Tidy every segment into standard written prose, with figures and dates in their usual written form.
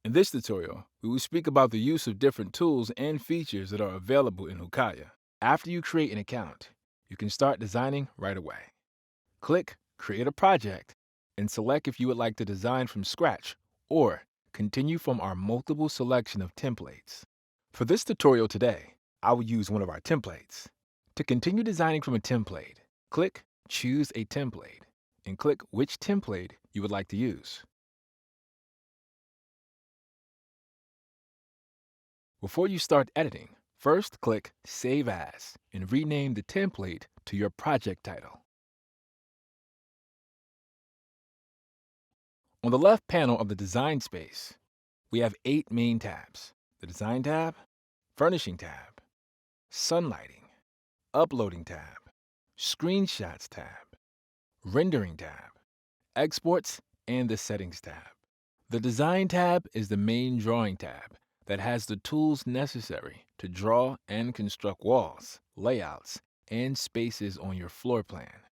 In this tutorial, we will speak about the use of different tools and features that are available in Hukaya. After you create an account, you can start designing right away. Click Create a Project and select if you would like to design from scratch or continue from our multiple selection of templates. For this tutorial today, I will use one of our templates. To continue designing from a template, click Choose a Template and click which template you would like to use. Before you start editing, first click Save As and rename the template to your project title. On the left panel of the Design space, we have 8 main tabs: the Design tab, Furnishing tab, Sunlighting, Uploading tab, Screenshots tab, Rendering tab, Exports, and the Settings tab. The Design tab is the main drawing tab that has the tools necessary to draw and construct walls, layouts, and spaces on your floor plan.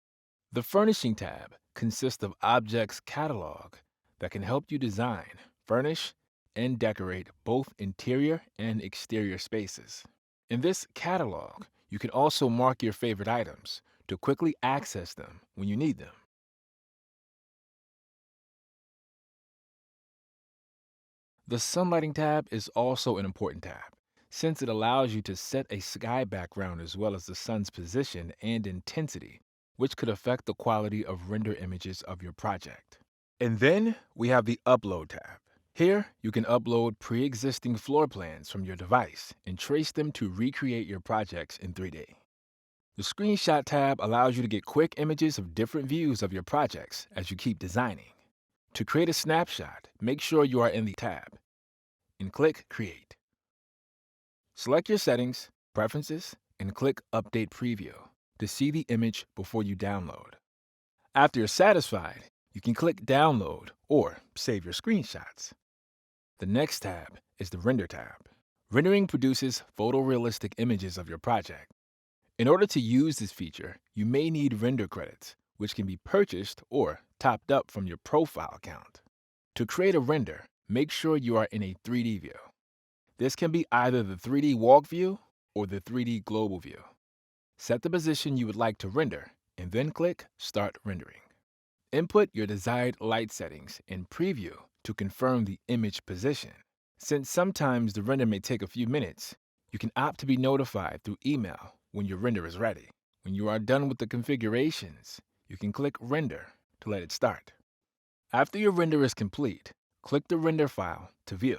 The Furnishing tab consists of objects catalog that can help you design, furnish, and decorate both interior and exterior spaces. In this catalog, you can also mark your favorite items to quickly access them when you need them. The Sunlighting tab is also an important tab, since it allows you to set a sky background as well as the sun's position and intensity, which could affect the quality of render images of your project. And then we have the Upload tab. Here, you can upload pre-existing floor plans from your device and trace them to recreate your projects in 3D. The Screenshot tab allows you to get quick images of different views of your projects as you keep designing. To create a snapshot, make sure you are in the tab and click Create. Select your settings, preferences, and click Update Preview to see the image before you download. After you're satisfied, you can click Download or save your screenshots. The next tab is the Render tab. Rendering produces photorealistic images of your project. In order to use this feature, you may need render credits, which can be purchased or topped up from your profile account. To create a render, make sure you are in a 3D view. This can be either the 3D walk view or the 3D global view. Set the position you would like to render and then click Start Rendering. Input your desired light settings and preview to confirm the image position. Since sometimes the render may take a few minutes, you can opt to be notified through email when your render is ready. When you are done with the configurations, you can click Render to let it start. After your render is complete, click the render file to view,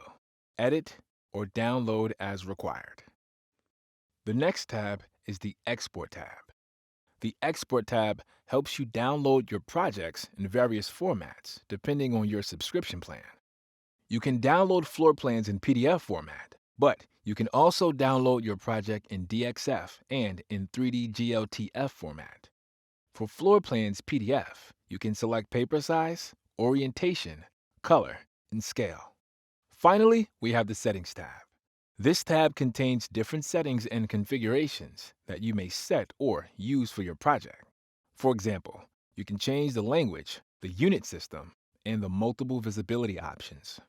edit, or download as required. The next tab is the Export tab. The Export tab helps you download your projects in various formats depending on your subscription plan. You can download floor plans in PDF format, but you can also download your project in DXF and in 3D GLTF format. For floor plans PDF, you can select paper size, orientation, color, and scale. Finally, we have the Settings tab. This tab contains different settings and configurations that you may set or use for your project. For example, you can change the language, the unit system, and the multiple visibility options.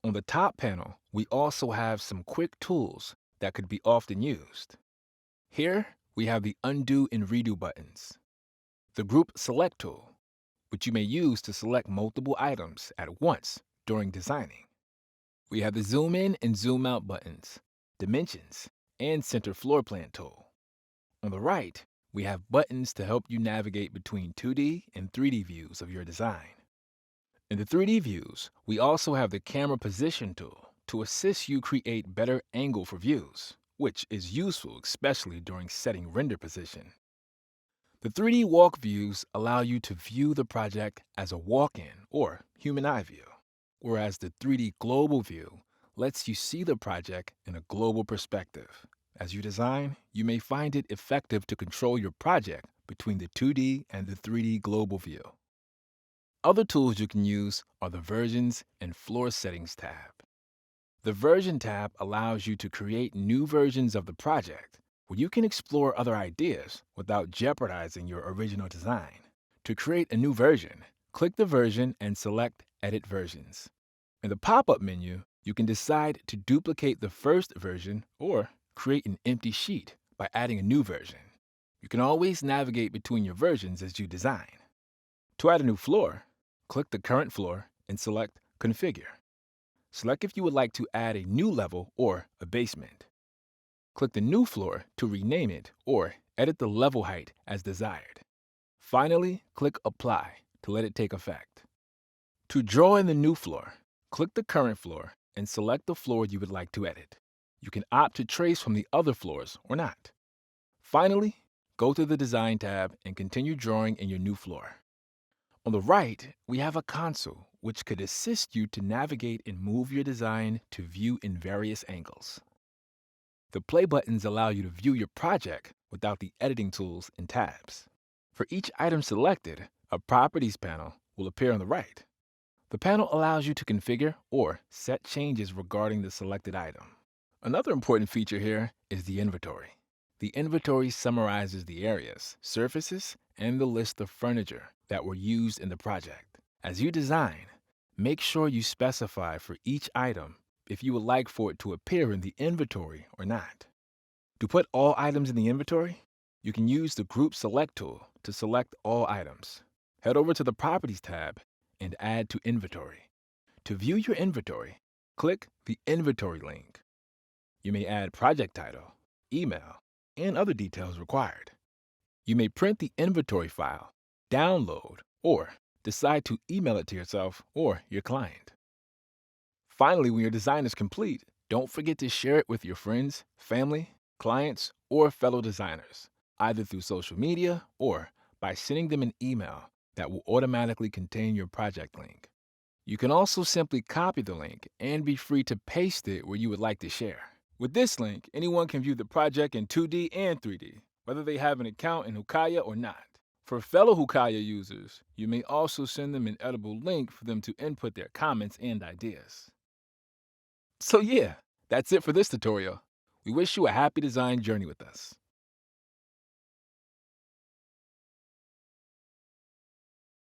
On the top panel, we also have some quick tools that could be often used. Here, we have the Undo and Redo buttons. The Group Select tool, which you may use to select multiple items at once during designing. We have the Zoom In and Zoom Out buttons, Dimensions, and Center Floor Plan tool. On the right, we have buttons to help you navigate between 2D and 3D views of your design. In the 3D views, we also have the Camera Position tool to assist you create better angle for views, which is useful especially during setting render position. The 3D walk views allow you to view the project as a walk-in or human eye view, whereas the 3D global view lets you see the project in a global perspective. As you design, you may find it effective to control your project between the 2D and the 3D global view. Other tools you can use are the Versions and Floor Settings tab. The Version tab allows you to create new versions of the project where you can explore other ideas without jeopardizing your original design. To create a new version, click the version and select Edit Versions. In the pop-up menu, you can decide to duplicate the first version or create an empty sheet by adding a new version. You can always navigate between your versions as you design. To add a new floor, click the current floor and select Configure. Select if you would like to add a new level or a basement. Click the new floor to rename it or edit the level height as desired. Finally, click Apply to let it take effect. To draw in the new floor, click the current floor and select the floor you would like to edit. You can opt to trace from the other floors or not. Finally, go to the Design tab and continue drawing in your new floor. On the right, we have a console, which could assist you to navigate and move your design to view in various angles. The play buttons allow you to view your project without the editing tools and tabs. For each item selected, a Properties panel will appear on the right. The panel allows you to configure or set changes regarding the selected item. Another important feature here is the inventory. The inventory summarizes the areas, surfaces, and the list of furniture that were used in the project. As you design, make sure you specify for each item if you would like for it to appear in the inventory or not. To put all items in the inventory, you can use the Group Select tool to select all items. Head over to the Properties tab and Add to Inventory. To view your inventory, click the Inventory link. You may add project title, email, and other details required. You may print the inventory file, download, or decide to email it to yourself or your client. Finally, when your design is complete, don't forget to share it with your friends, family, clients, or fellow designers, either through social media or by sending them an email that will automatically contain your project link. You can also simply copy the link and be free to paste it where you would like to share. With this link, anyone can view the project in 2D and 3D, whether they have an account in Hukaya or not. For fellow Hukaya users, you may also send them an editable link for them to input their comments and ideas. So yeah, that's it for this tutorial. We wish you a happy design journey with us.